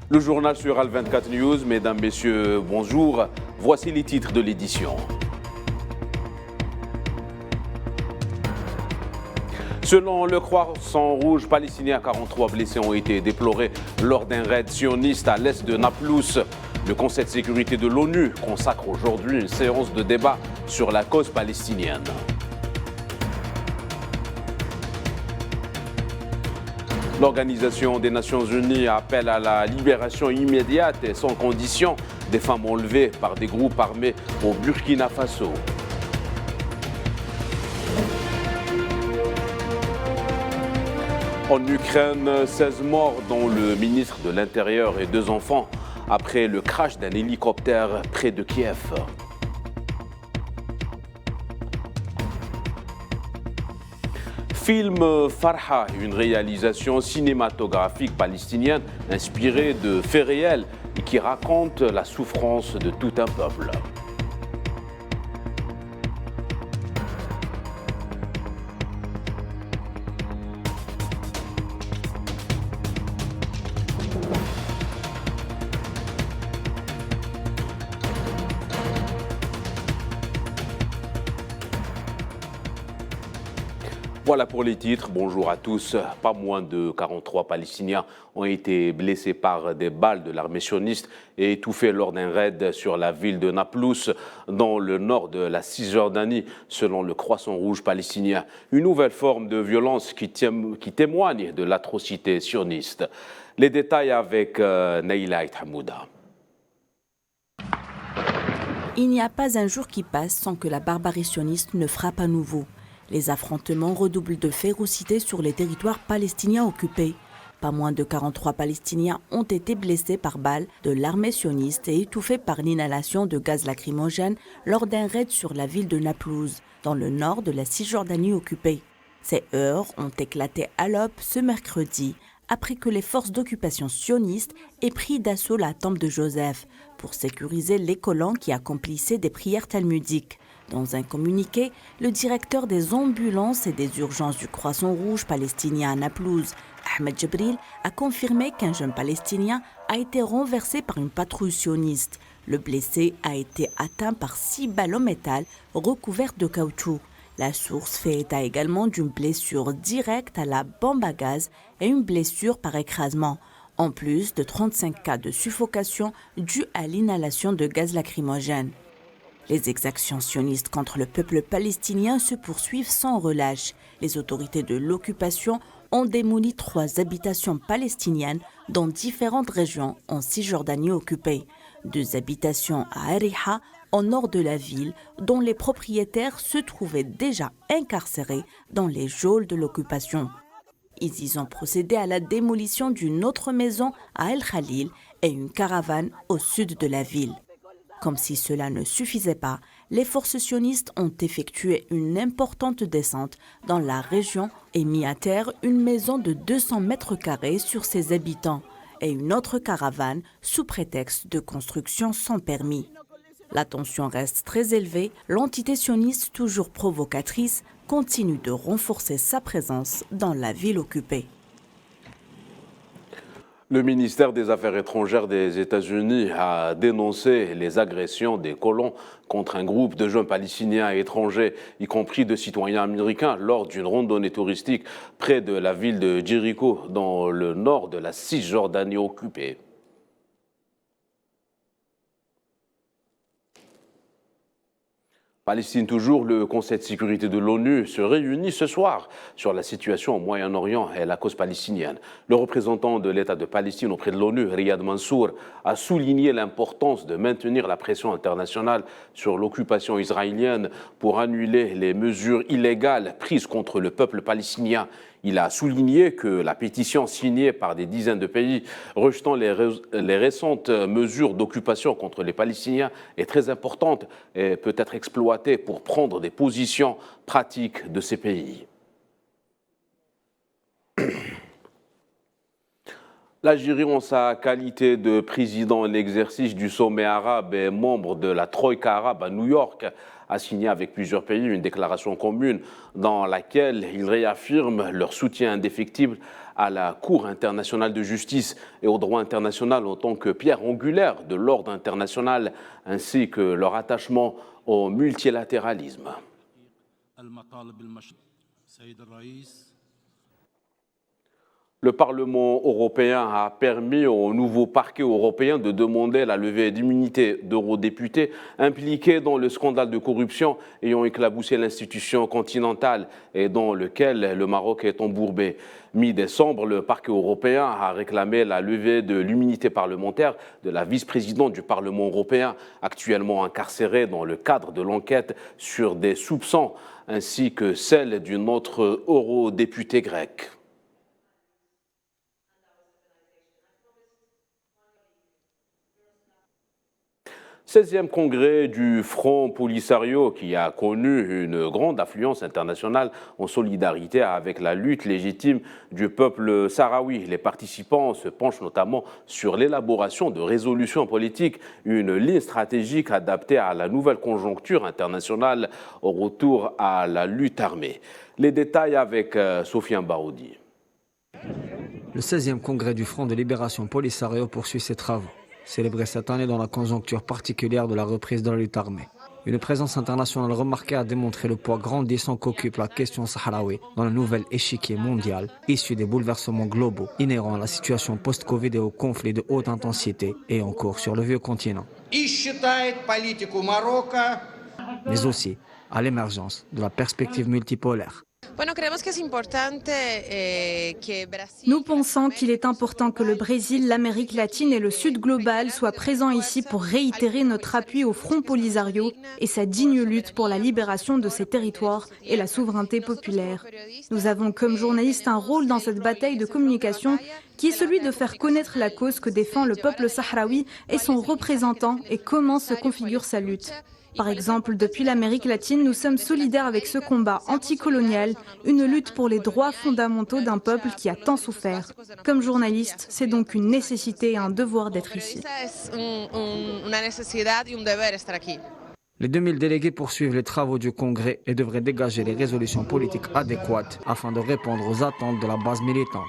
Le journal sur Al24 News, mesdames, messieurs, bonjour. Voici les titres de l'édition. Selon le Croissant Rouge palestinien, 43 blessés ont été déplorés lors d'un raid sioniste à l'est de Naplouse. Le Conseil de sécurité de l'ONU consacre aujourd'hui une séance de débat sur la cause palestinienne. L'Organisation des Nations Unies appelle à la libération immédiate et sans condition des femmes enlevées par des groupes armés au Burkina Faso. En Ukraine, 16 morts, dont le ministre de l'Intérieur et 2 enfants, après le crash d'un hélicoptère près de Kiev. Film Farha, une réalisation cinématographique palestinienne inspirée de faits réels et qui raconte la souffrance de tout un peuple. Voilà pour les titres. Bonjour à tous. Pas moins de 43 Palestiniens ont été blessés par des balles de l'armée sioniste et étouffés lors d'un raid sur la ville de Naplouse, dans le nord de la Cisjordanie, selon le Croissant Rouge palestinien. Une nouvelle forme de violence qui témoigne de l'atrocité sioniste. Les détails avec Naïla Hamouda. Il n'y a pas un jour qui passe sans que la barbarie sioniste ne frappe à nouveau. Les affrontements redoublent de férocité sur les territoires palestiniens occupés. Pas moins de 43 Palestiniens ont été blessés par balles de l'armée sioniste et étouffés par l'inhalation de gaz lacrymogène lors d'un raid sur la ville de Naplouse, dans le nord de la Cisjordanie occupée. Ces heurts ont éclaté à l'aube ce mercredi, après que les forces d'occupation sionistes aient pris d'assaut la tombe de Joseph pour sécuriser les colons qui accomplissaient des prières talmudiques. Dans un communiqué, le directeur des ambulances et des urgences du Croissant Rouge palestinien à Naplouse, Ahmed Jibril, a confirmé qu'un jeune Palestinien a été renversé par une patrouille sioniste. Le blessé a été atteint par 6 balles en métal recouvertes de caoutchouc. La source fait état également d'une blessure directe à la bombe à gaz et une blessure par écrasement, en plus de 35 cas de suffocation dus à l'inhalation de gaz lacrymogène. Les exactions sionistes contre le peuple palestinien se poursuivent sans relâche. Les autorités de l'occupation ont démoli 3 habitations palestiniennes dans différentes régions en Cisjordanie occupée. 2 habitations à Ariha, au nord de la ville, dont les propriétaires se trouvaient déjà incarcérés dans les geôles de l'occupation. Ils y ont procédé à la démolition d'une autre maison à El Khalil et une caravane au sud de la ville. Comme si cela ne suffisait pas, les forces sionistes ont effectué une importante descente dans la région et mis à terre une maison de 200 mètres carrés sur ses habitants et une autre caravane sous prétexte de construction sans permis. La tension reste très élevée, l'entité sioniste toujours provocatrice continue de renforcer sa présence dans la ville occupée. Le ministère des Affaires étrangères des États-Unis a dénoncé les agressions des colons contre un groupe de jeunes Palestiniens étrangers, y compris de citoyens américains, lors d'une randonnée touristique près de la ville de Jéricho, dans le nord de la Cisjordanie occupée. Palestine toujours, le Conseil de sécurité de l'ONU se réunit ce soir sur la situation au Moyen-Orient et la cause palestinienne. Le représentant de l'État de Palestine auprès de l'ONU, Riyad Mansour, a souligné l'importance de maintenir la pression internationale sur l'occupation israélienne pour annuler les mesures illégales prises contre le peuple palestinien. Il a souligné que la pétition signée par des dizaines de pays rejetant les récentes mesures d'occupation contre les Palestiniens est très importante et peut être exploitée pour prendre des positions pratiques de ces pays. L'Algérie, en sa qualité de président en exercice du sommet arabe et membre de la Troïka arabe à New York, a signé avec plusieurs pays une déclaration commune dans laquelle ils réaffirment leur soutien indéfectible à la Cour internationale de justice et au droit international en tant que pierre angulaire de l'ordre international, ainsi que leur attachement au multilatéralisme. Le Parlement européen a permis au nouveau parquet européen de demander la levée d'immunité d'eurodéputés impliqués dans le scandale de corruption ayant éclaboussé l'institution continentale et dans lequel le Maroc est embourbé. Mi-décembre, le parquet européen a réclamé la levée de l'immunité parlementaire de la vice-présidente du Parlement européen, actuellement incarcérée dans le cadre de l'enquête sur des soupçons, ainsi que celle d'une autre eurodéputée grecque. 16e congrès du Front Polisario qui a connu une grande affluence internationale en solidarité avec la lutte légitime du peuple sahraoui. Les participants se penchent notamment sur l'élaboration de résolutions politiques, une ligne stratégique adaptée à la nouvelle conjoncture internationale au retour à la lutte armée. Les détails avec Sofiane Baroudi. Le 16e congrès du Front de libération Polisario poursuit ses travaux, célébré cette année dans la conjoncture particulière de la reprise de la lutte armée. Une présence internationale remarquée a démontré le poids grandissant qu'occupe la question sahraoui dans le nouvel échiquier mondial, issu des bouleversements globaux inhérents à la situation post-Covid et aux conflits de haute intensité et en cours sur le vieux continent. Mais aussi à l'émergence de la perspective multipolaire. Nous pensons qu'il est important que le Brésil, l'Amérique latine et le Sud global soient présents ici pour réitérer notre appui au Front Polisario et sa digne lutte pour la libération de ces territoires et la souveraineté populaire. Nous avons comme journalistes un rôle dans cette bataille de communication qui est celui de faire connaître la cause que défend le peuple sahraoui et son représentant et comment se configure sa lutte. Par exemple, depuis l'Amérique latine, nous sommes solidaires avec ce combat anticolonial, une lutte pour les droits fondamentaux d'un peuple qui a tant souffert. Comme journaliste, c'est donc une nécessité et un devoir d'être ici. Les 2000 délégués poursuivent les travaux du Congrès et devraient dégager les résolutions politiques adéquates afin de répondre aux attentes de la base militante.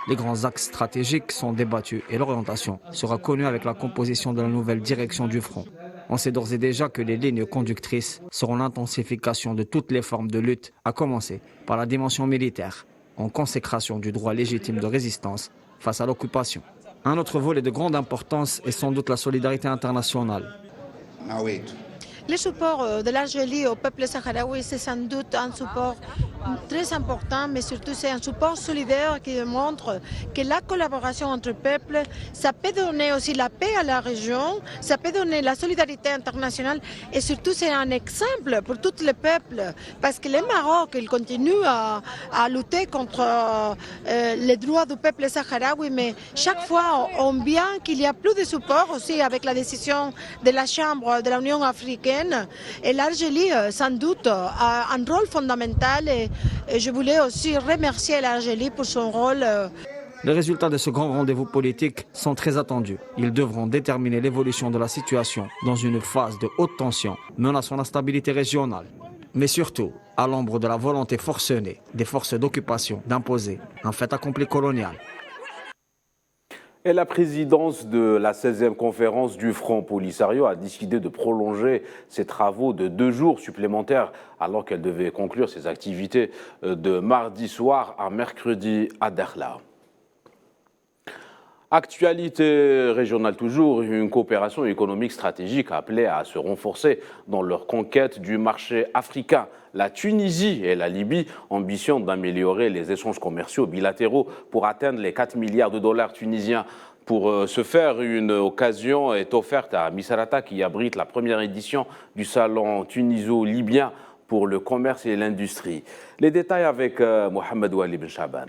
Les grands axes stratégiques sont débattus et l'orientation sera connue avec la composition de la nouvelle direction du front. On sait d'ores et déjà que les lignes conductrices seront l'intensification de toutes les formes de lutte, à commencer par la dimension militaire, en consécration du droit légitime de résistance face à l'occupation. Un autre volet de grande importance est sans doute la solidarité internationale. Le support de l'Algérie au peuple sahraoui, c'est sans doute un support très important, mais surtout c'est un support solidaire qui montre que la collaboration entre peuples, ça peut donner aussi la paix à la région, ça peut donner la solidarité internationale et surtout c'est un exemple pour tous les peuples parce que le Maroc, il continue à lutter contre les droits du peuple sahraoui, mais chaque fois on voit qu'il y a plus de support aussi avec la décision de la Chambre de l'Union africaine. Et l'Algérie, sans doute, a un rôle fondamental et je voulais aussi remercier l'Algérie pour son rôle. Les résultats de ce grand rendez-vous politique sont très attendus. Ils devront déterminer l'évolution de la situation dans une phase de haute tension menaçant la stabilité régionale. Mais surtout, à l'ombre de la volonté forcenée des forces d'occupation d'imposer un fait accompli colonial. Et la présidence de la 16e conférence du Front Polisario a décidé de prolonger ses travaux de 2 jours supplémentaires alors qu'elle devait conclure ses activités de mardi soir à mercredi à Dakhla. Actualité régionale toujours, une coopération économique stratégique appelée à se renforcer dans leur conquête du marché africain. La Tunisie et la Libye ambitionnent d'améliorer les échanges commerciaux bilatéraux pour atteindre les 4 milliards de dollars tunisiens. Pour ce faire, une occasion est offerte à Misrata qui abrite la première édition du salon tuniso-libyen pour le commerce et l'industrie. Les détails avec Mohamed Ouali Ben Chaban.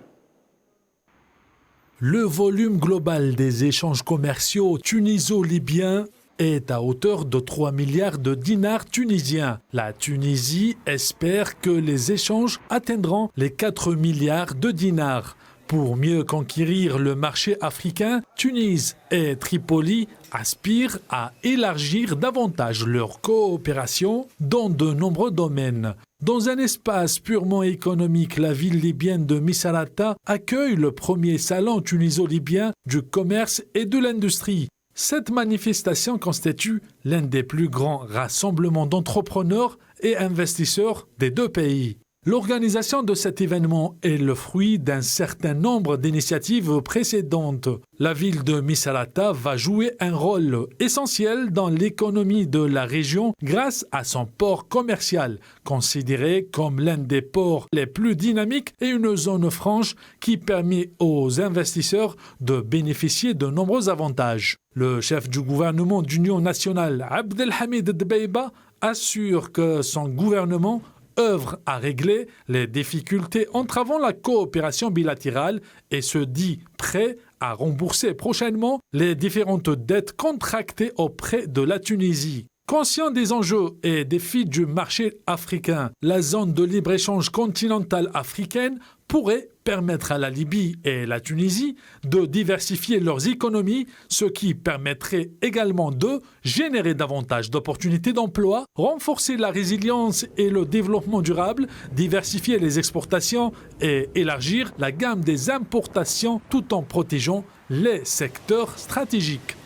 Le volume global des échanges commerciaux tuniso-libyens est à hauteur de 3 milliards de dinars tunisiens. La Tunisie espère que les échanges atteindront les 4 milliards de dinars. Pour mieux conquérir le marché africain, Tunis et Tripoli aspirent à élargir davantage leur coopération dans de nombreux domaines. Dans un espace purement économique, la ville libyenne de Misrata accueille le premier salon tuniso-libyen du commerce et de l'industrie. Cette manifestation constitue l'un des plus grands rassemblements d'entrepreneurs et investisseurs des deux pays. L'organisation de cet événement est le fruit d'un certain nombre d'initiatives précédentes. La ville de Misrata va jouer un rôle essentiel dans l'économie de la région grâce à son port commercial, considéré comme l'un des ports les plus dynamiques et une zone franche qui permet aux investisseurs de bénéficier de nombreux avantages. Le chef du gouvernement d'Union nationale, Abdelhamid Dbeiba, assure que son gouvernement œuvre à régler les difficultés entravant la coopération bilatérale et se dit prêt à rembourser prochainement les différentes dettes contractées auprès de la Tunisie. Conscient des enjeux et défis du marché africain, la zone de libre-échange continentale africaine pourrait permettre à la Libye et la Tunisie de diversifier leurs économies, ce qui permettrait également de générer davantage d'opportunités d'emploi, renforcer la résilience et le développement durable, diversifier les exportations et élargir la gamme des importations tout en protégeant les secteurs stratégiques.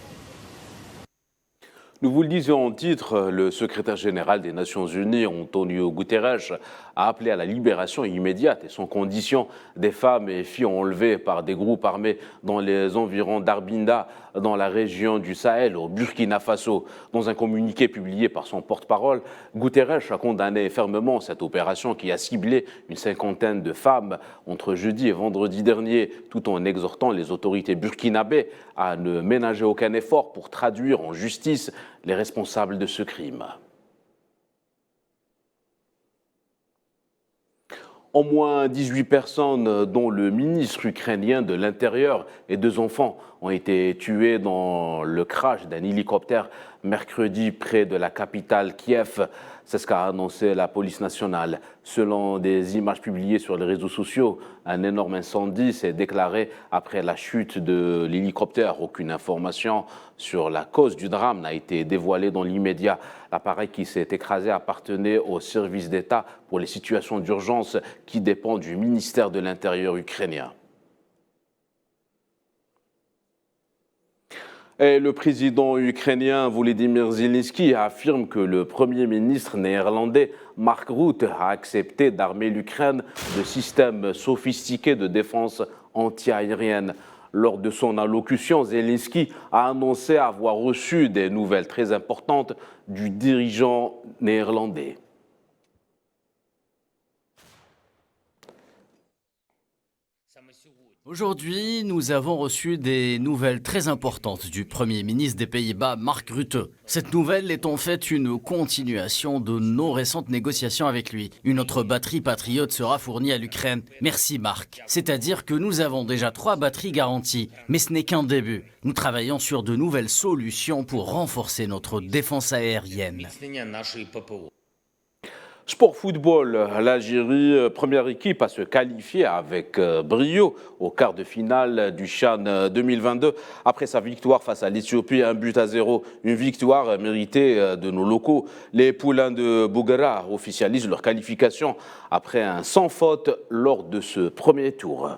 Nous vous le disions en titre, le secrétaire général des Nations Unies, Antonio Guterres, a appelé à la libération immédiate et sans condition des femmes et filles enlevées par des groupes armés dans les environs d'Arbinda, dans la région du Sahel, au Burkina Faso. Dans un communiqué publié par son porte-parole, Guterres a condamné fermement cette opération qui a ciblé une cinquantaine de femmes entre jeudi et vendredi dernier, tout en exhortant les autorités burkinabées à ne ménager aucun effort pour traduire en justice les responsables de ce crime. Au moins 18 personnes, dont le ministre ukrainien de l'Intérieur et 2 enfants, ont été tués dans le crash d'un hélicoptère mercredi près de la capitale Kiev. C'est ce qu'a annoncé la police nationale. Selon des images publiées sur les réseaux sociaux, un énorme incendie s'est déclaré après la chute de l'hélicoptère. Aucune information sur la cause du drame n'a été dévoilée dans l'immédiat. L'appareil qui s'est écrasé appartenait au service d'État pour les situations d'urgence qui dépend du ministère de l'Intérieur ukrainien. Et le président ukrainien Volodymyr Zelensky affirme que le premier ministre néerlandais Mark Rutte a accepté d'armer l'Ukraine de systèmes sophistiqués de défense anti-aérienne. Lors de son allocution, Zelensky a annoncé avoir reçu des nouvelles très importantes du dirigeant néerlandais. Aujourd'hui, nous avons reçu des nouvelles très importantes du Premier ministre des Pays-Bas, Mark Rutte. Cette nouvelle est en fait une continuation de nos récentes négociations avec lui. Une autre batterie Patriot sera fournie à l'Ukraine. Merci Mark. C'est-à-dire que nous avons déjà 3 batteries garanties. Mais ce n'est qu'un début. Nous travaillons sur de nouvelles solutions pour renforcer notre défense aérienne. Sport football, l'Algérie, première équipe à se qualifier avec brio au quart de finale du CHAN 2022 après sa victoire face à l'Éthiopie 1-0. Une victoire méritée de nos locaux. Les poulains de Bouguera officialisent leur qualification après un sans faute lors de ce premier tour.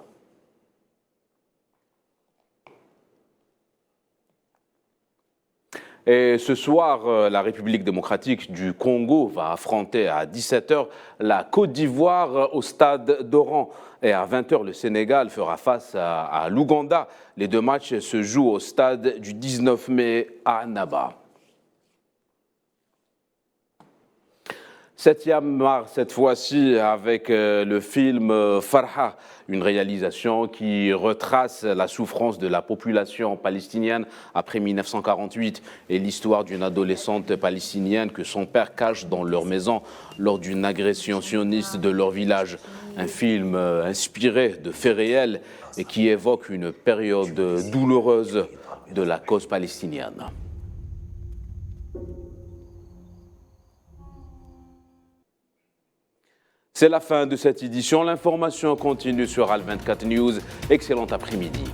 Et ce soir, la République démocratique du Congo va affronter à 17h la Côte d'Ivoire au stade d'Oran. Et à 20h, le Sénégal fera face à l'Ouganda. Les 2 matchs se jouent au stade du 19 mai à Annaba. 7e mars, cette fois-ci, avec le film Farha, une réalisation qui retrace la souffrance de la population palestinienne après 1948 et l'histoire d'une adolescente palestinienne que son père cache dans leur maison lors d'une agression sioniste de leur village. Un film inspiré de faits réels et qui évoque une période douloureuse de la cause palestinienne. C'est la fin de cette édition. L'information continue sur Al 24 News. Excellent après-midi.